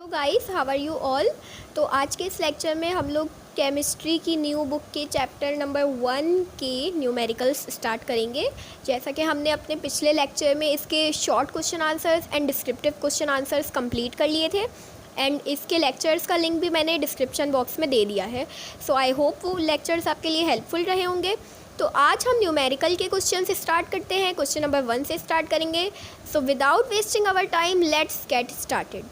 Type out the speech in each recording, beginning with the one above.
Guys, how are you all. तो आज के इस लेक्चर में हम लोग केमिस्ट्री की न्यू बुक के चैप्टर नंबर 1 के न्यूमेरिकल्स स्टार्ट करेंगे। जैसा कि हमने अपने पिछले लेक्चर में इसके short question answers and descriptive question answers complete कर लिए थे एंड इसके लेक्चर्स का लिंक भी मैंने डिस्क्रिप्शन बॉक्स में दे दिया है। सो आई होप वो लेक्चर्स आपके लिए हेल्पफुल रहे होंगे। तो आज हम न्यूमेरिकल के क्वेश्चन से स्टार्ट करते हैं। क्वेश्चन नंबर 1 से स्टार्ट करेंगे। So without wasting our time let's get started.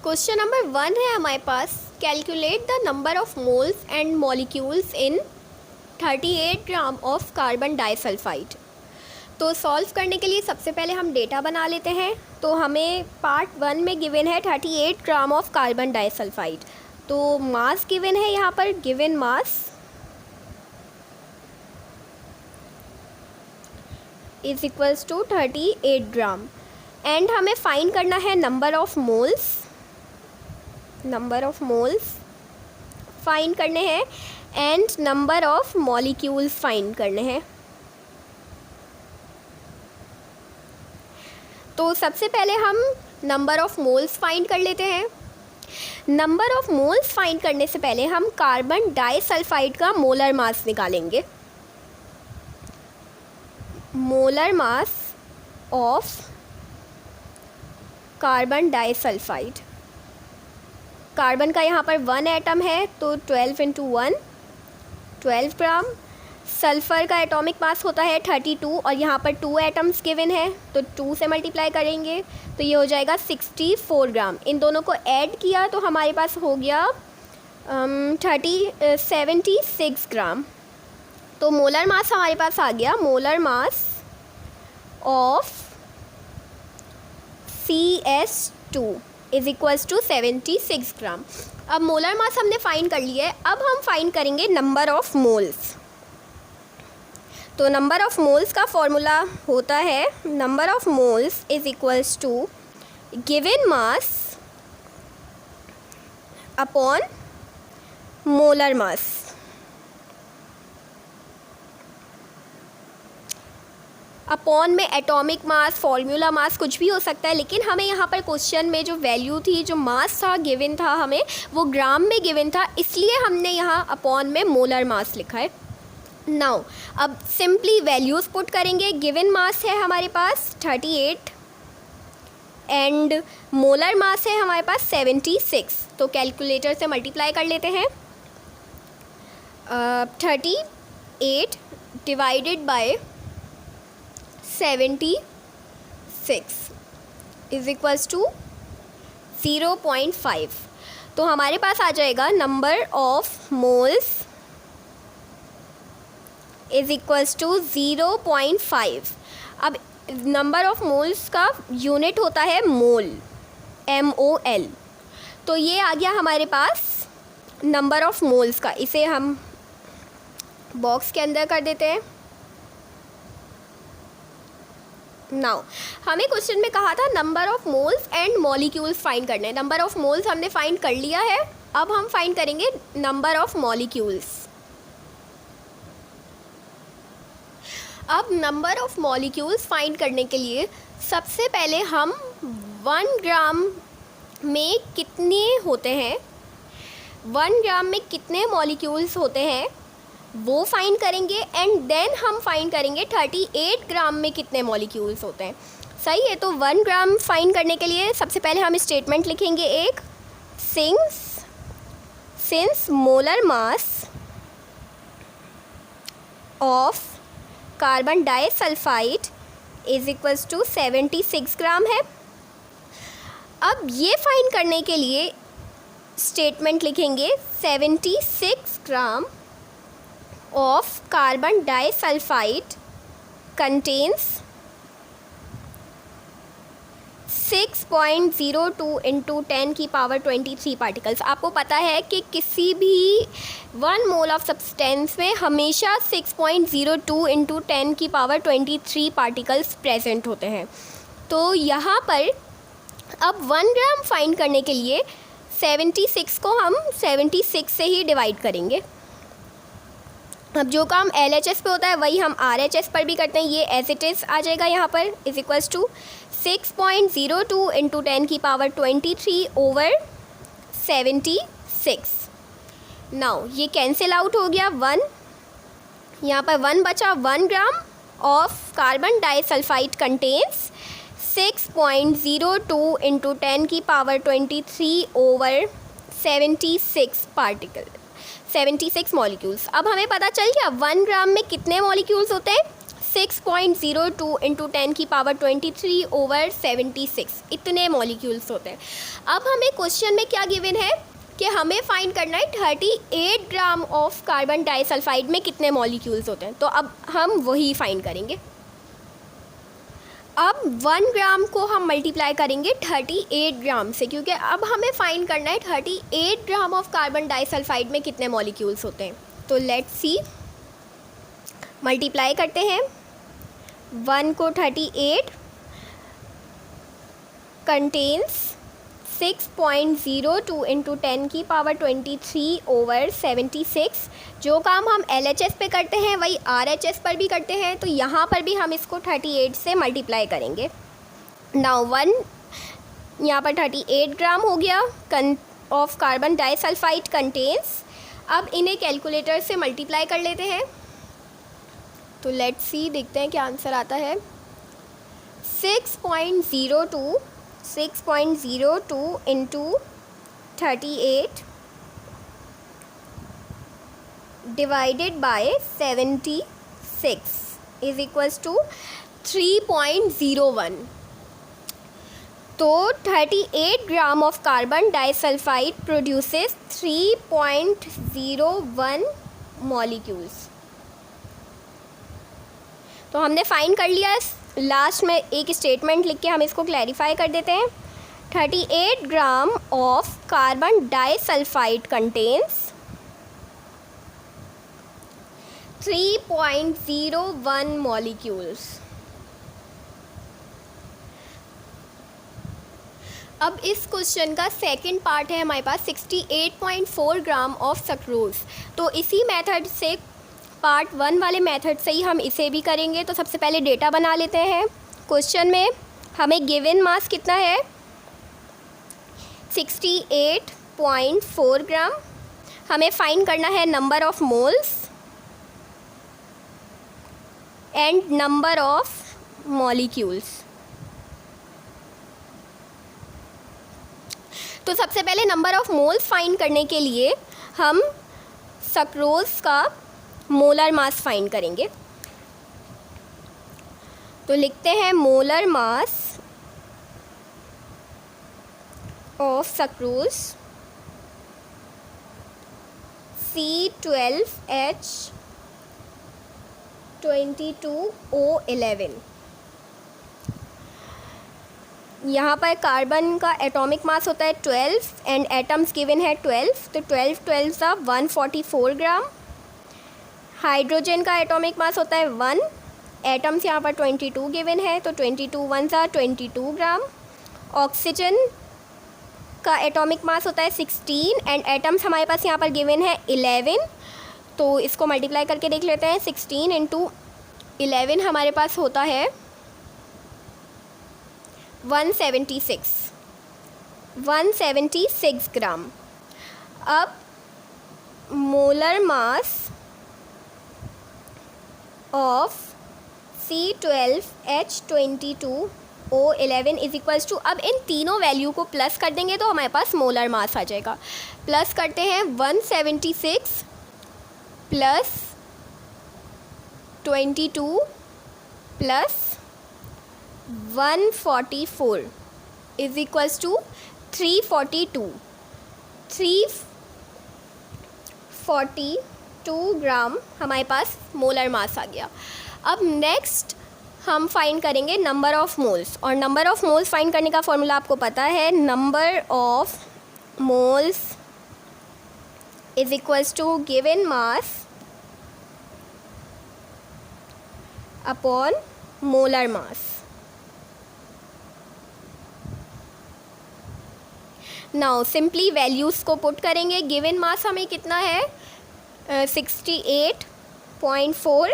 Question number 1 है हमारे पास, calculate the number of moles and molecules in 38 gram of carbon disulphide. तो सॉल्व करने के लिए सबसे पहले हम डेटा बना लेते हैं। तो हमें पार्ट 1 में गिवन है 38 ग्राम ऑफ कार्बन डाइसल्फाइड। तो मास गिवन है यहाँ पर, given mass is equals to 38 gram and हमें फाइंड करना है नंबर ऑफ मोल्स फाइंड करने हैं and number of molecules find करने हैं। तो सबसे पहले हम नंबर ऑफ मोल्स फाइंड कर लेते हैं। नंबर ऑफ मोल्स फाइंड करने से पहले हम कार्बन डाइसल्फाइड का मोलर मास निकालेंगे। Molar mass of carbon disulphide, carbon का यहाँ पर 1 एटम है तो 12 × 1 12 ग्राम। सल्फ़र का एटॉमिक मास होता है 32 और यहाँ पर 2 एटम्स गिवन है तो 2 से मल्टीप्लाई करेंगे तो ये हो जाएगा 64 ग्राम। इन दोनों को ऐड किया तो हमारे पास हो गया 76 ग्राम। तो मोलर मास हमारे पास आ गया, molar mass of CS2 is equals to 76 gram. अब मोलर मास हमने फाइंड कर लिया है। अब हम फाइंड करेंगे नंबर ऑफ मोल्स। तो नंबर ऑफ मोल्स का फॉर्मूला होता है, number of moles is equals to given mass upon molar mass. Upon में एटॉमिक मास, फॉर्मूला मास कुछ भी हो सकता है, लेकिन हमें यहाँ पर क्वेश्चन में जो वैल्यू थी, जो मास था गिवन था, हमें वो ग्राम में गिवन था, इसलिए हमने यहाँ अपॉन में मोलर मास लिखा है। नाउ अब सिंपली वैल्यूज़ पुट करेंगे। गिवन मास है हमारे पास 38 एंड मोलर मास है हमारे पास 76। तो कैलकुलेटर से मल्टीप्लाई कर लेते हैं। 38 divided by 76 is equals to 0.5। तो हमारे पास आ जाएगा number of moles is equals to 0.5। अब नंबर ऑफ मोल्स का यूनिट होता है मोल, MOL। तो ये आ गया हमारे पास नंबर ऑफ मोल्स का। इसे हम बॉक्स के अंदर कर देते हैं। नाउ हमें क्वेश्चन में कहा था number of moles and molecules find करने। नंबर ऑफ मोल्स हमने फाइंड कर लिया है। अब हम फाइंड करेंगे नंबर ऑफ मॉलिक्यूल्स। अब नंबर ऑफ मॉलिक्यूल्स फाइंड करने के लिए सबसे पहले हम 1 ग्राम में कितने होते हैं, 1 ग्राम में कितने मॉलिक्यूल्स होते हैं वो फाइंड करेंगे एंड देन हम फाइंड करेंगे 38 ग्राम में कितने मॉलिक्यूल्स होते हैं। सही है। तो 1 ग्राम फाइंड करने के लिए सबसे पहले हम स्टेटमेंट लिखेंगे एक, since molar mass of carbon disulphide is equals to 76 gram है। अब ये फाइंड करने के लिए स्टेटमेंट लिखेंगे 76 ग्राम of carbon disulfide contains 6.02 into 10 की पावर 23 पार्टिकल्स। आपको पता है कि किसी भी 1 मोल ऑफ सब्सटेंस में हमेशा 6.02 into 10 की पावर 23 पार्टिकल्स प्रेजेंट होते हैं। तो यहाँ पर अब 1 ग्राम फाइंड करने के लिए 76 को हम 76 से ही डिवाइड करेंगे। अब जो काम LHS पे होता है वही हम RHS पर भी करते हैं। ये एज इट इज़ आ जाएगा यहाँ पर, is equals to 6.02 into 10⁻23/76। Now ये कैंसिल आउट हो गया, 1 यहाँ पर 1 बचा। 1 gram of carbon disulphide contains 6.02 into 10⁻23/76 particle, 76 molecules. अब हमें पता चल गया 1 ग्राम में कितने मॉलिक्यूल्स होते हैं, 6.02 इंटू 10⁻23/76, इतने मॉलिक्यूल्स होते हैं। अब हमें क्वेश्चन में क्या गिवन है कि हमें फाइंड करना है 38 ग्राम ऑफ कार्बन डाइसल्फाइड में कितने मॉलिक्यूल्स होते हैं। तो अब हम वही फाइंड करेंगे। अब 1 ग्राम को हम मल्टीप्लाई करेंगे 38 ग्राम से, क्योंकि अब हमें फाइंड करना है 38 ग्राम ऑफ कार्बन डाइसल्फाइड में कितने मॉलिक्यूल्स होते हैं। तो लेट्स सी, मल्टीप्लाई करते हैं। 1 को 38 कंटेन्स 6.02 इंटू 10⁻23/76। जो काम हम LHS पे करते हैं वही RHS पर भी करते हैं, तो यहाँ पर भी हम इसको 38 से मल्टीप्लाई करेंगे। नाउ 1 यहाँ पर 38 ग्राम हो गया ऑफ कार्बन डाइसल्फाइड कंटेन्स। अब इन्हें कैलकुलेटर से मल्टीप्लाई कर लेते हैं। तो लेट्स सी, देखते हैं क्या आंसर आता है। 6.02 into 38 divided by 76 is equals to 3.01। तो 38 gram of carbon disulphide produces 3.01 molecules. तो हमने फाइंड कर लिया। लास्ट में एक स्टेटमेंट लिख के हम इसको क्लैरिफाई कर देते हैं। 38 gram of carbon disulphide contains 3.01 molecules. अब इस क्वेश्चन का सेकंड पार्ट है हमारे पास 68.4 ग्राम ऑफ सक्रोज। तो इसी मेथड से, पार्ट 1 वाले मेथड से ही हम इसे भी करेंगे। तो सबसे पहले डेटा बना लेते हैं। क्वेश्चन में हमें गिवन मास कितना है, 68.4 ग्राम। हमें फाइंड करना है number of moles and number of molecules. तो सबसे पहले नंबर ऑफ मोल्स फाइंड करने के लिए हम सक्रोज का मोलर मास फाइंड करेंगे। तो लिखते हैं molar mass of sucrose C12H22O11। यहाँ पर कार्बन का एटॉमिक मास होता है 12 एंड एटम्स गिवन है 12। तो 12 12 सा 144 ग्राम। हाइड्रोजन का एटॉमिक मास होता है 1, एटम्स यहाँ पर 22 गिवन है, तो 22 1 सा 22 ग्राम। ऑक्सीजन का एटॉमिक मास होता है 16 एंड एटम्स हमारे पास यहाँ पर गिवन है 11। तो इसको मल्टीप्लाई करके देख लेते हैं। 16 इंटू 11 हमारे पास होता है 176 ग्राम। अब molar mass of C12H22O11 is equals to, अब इन तीनों वैल्यू को प्लस कर देंगे तो हमारे पास मोलर मास आ जाएगा। प्लस करते हैं 176 plus 22 plus 144 is equals to 342 gram हमारे पास मोलर मास आ गया। अब नेक्स्ट हम फाइंड करेंगे नंबर ऑफ़ मोल्स, और नंबर ऑफ़ मोल्स फाइंड करने का फॉर्मूला आपको पता है, number of moles is equals to given mass upon molar mass. Now simply values को पुट करेंगे। गिवन मास हमें कितना है 68 0.4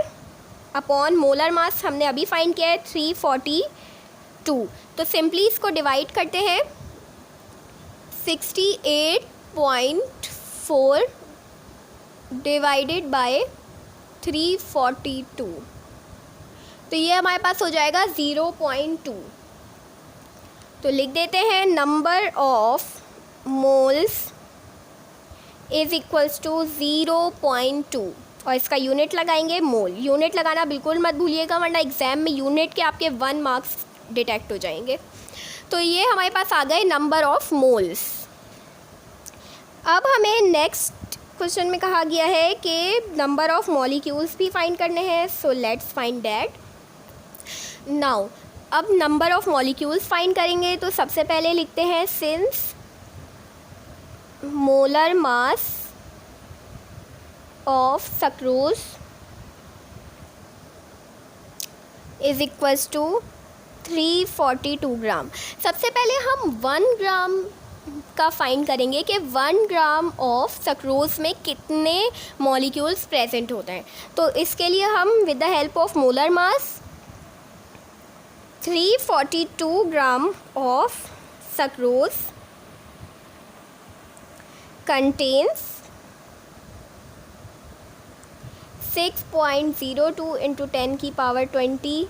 अपॉन मोलर मास हमने अभी फाइंड किया है 342। तो सिंपली इसको डिवाइड करते हैं 68.4 डिवाइडेड बाय 342, तो ये हमारे पास हो जाएगा 0.2। तो लिख देते हैं number of moles is equals to 0.2 और इसका यूनिट लगाएंगे मोल। यूनिट लगाना बिल्कुल मत भूलिएगा वरना एग्ज़ाम में यूनिट के आपके 1 मार्क्स डिटेक्ट हो जाएंगे। तो ये हमारे पास आ गए नंबर ऑफ मोल्स। अब हमें नेक्स्ट क्वेश्चन में कहा गया है कि नंबर ऑफ मॉलिक्यूल्स भी फाइंड करने हैं। So let's find that now. अब नंबर ऑफ मॉलिक्यूल्स फाइंड करेंगे तो सबसे पहले लिखते हैं since molar mass of sucrose is equals to 342 gram. सबसे पहले हम 1 ग्राम का फाइंड करेंगे कि 1 ग्राम ऑफ सक्रोज में कितने मॉलिक्यूल्स प्रेजेंट होते हैं। तो इसके लिए हम with the help of molar mass 342 gram of sucrose contains 6.02 into 10 की पावर 23।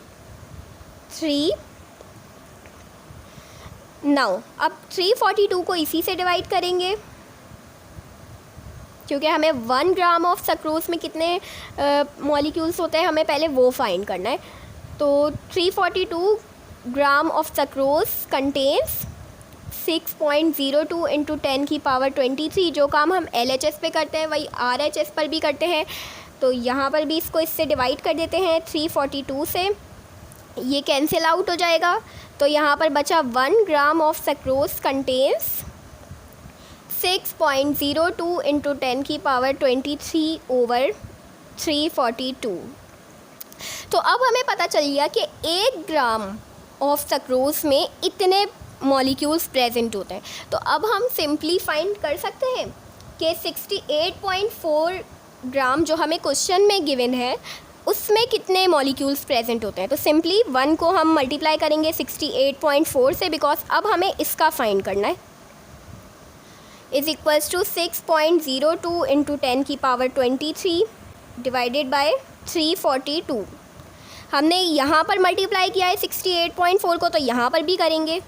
नाउ अब 342 को इसी से डिवाइड करेंगे क्योंकि हमें 1 ग्राम ऑफ सक्रोज में कितने मॉलिक्यूल्स होते हैं हमें पहले वो फाइंड करना है। तो 342 ग्राम ऑफ सक्रोज कंटेन्स 6.02 इंटू 10 की पावर 23। जो काम हम LHS पे करते हैं वही RHS पर भी करते हैं। तो यहाँ पर भी इसको इससे डिवाइड कर देते हैं 342 से, ये कैंसिल आउट हो जाएगा। तो यहाँ पर बचा 1 gram of sucrose contains 6.02 into 10 की पावर 23 ओवर 342। तो अब हमें पता चल गया कि 1 ग्राम ऑफ सक्रोज में इतने मॉलिक्यूल्स प्रेजेंट होते हैं। तो अब हम सिंपली फाइंड कर सकते हैं कि 68.4 ग्राम जो हमें क्वेश्चन में गिवन है उसमें कितने मॉलिक्यूल्स प्रेजेंट होते हैं। तो सिंपली 1 को हम मल्टीप्लाई करेंगे 68.4 से, बिकॉज अब हमें इसका फाइंड करना है। इज़ इक्वल्स टू 6.02 इंटू 10 की पावर 23 डिवाइडेड बाय 342। हमने यहाँ पर मल्टीप्लाई किया है 68.4 को, तो यहाँ पर भी करेंगे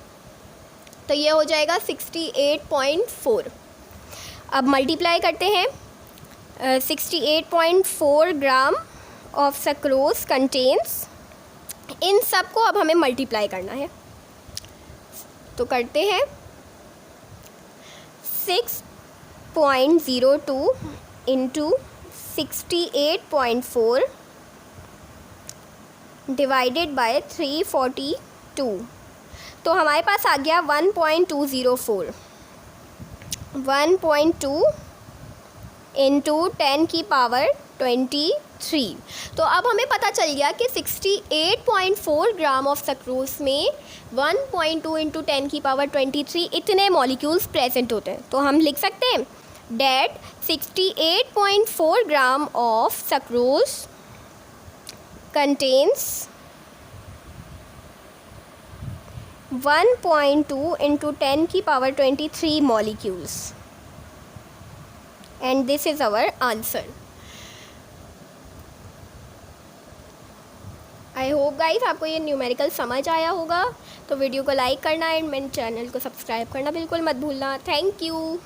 तो ये हो जाएगा 68.4। अब मल्टीप्लाई करते हैं 68.4 ग्राम ऑफ सक्रोज कंटेन्स, इन सब को अब हमें मल्टीप्लाई करना है। तो करते हैं 6.02 इंटू 68.4 डिवाइडेड बाय 342। तो हमारे पास आ गया 1.204। 1.2 इंटू 10 की पावर 23। तो अब हमें पता चल गया कि 68.4 ग्राम ऑफ सक्रोज में 1.2 इंटू 10 की पावर 23 इतने मॉलिक्यूल्स प्रेजेंट होते हैं। तो हम लिख सकते हैं that 68.4 gram of sucrose contains 1.2 into 10 की power 23 molecules, and this is our answer. I hope guys आपको ये न्यूमेरिकल समझ आया होगा। तो वीडियो को लाइक करना एंड मेरे चैनल को सब्सक्राइब करना बिल्कुल मत भूलना। Thank you.